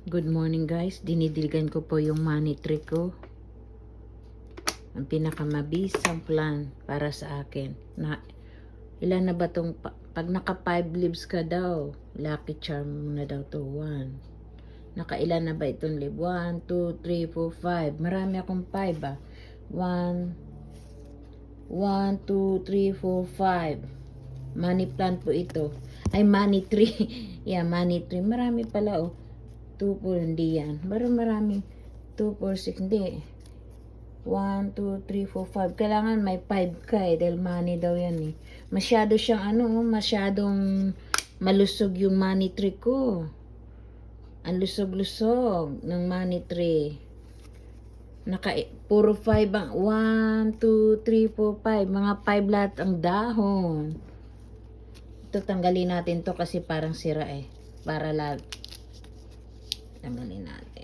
Good morning guys, dinidiligan ko po yung money tree ko. Ang pinakamabisang plan para sa akin. Ilan na ba tong, pag naka 5 leaves ka daw, lucky charm mo na daw to 1. Nakailan na ba itong leaf? 1, 2, 3, 4, 5. Marami akong 5 ah. 1, 2, 3, 4, 5. Money plant po ito. Ay, money tree. Yeah, money tree. Marami pala oh. 2, 4, hindi yan. Marami. 2, 4, 6, hindi. 1, 2, 3, 4, 5. Kailangan may 5 ka eh. Dahil money daw yan eh. Masyado siyang masyadong malusog yung money tree ko. Ang lusog-lusog ng money tree. Puro 5 ang 1, 2, 3, 4, 5. Mga 5 lahat ang dahon. Ito tanggalin natin to kasi parang sira eh. Para tanggalin natin.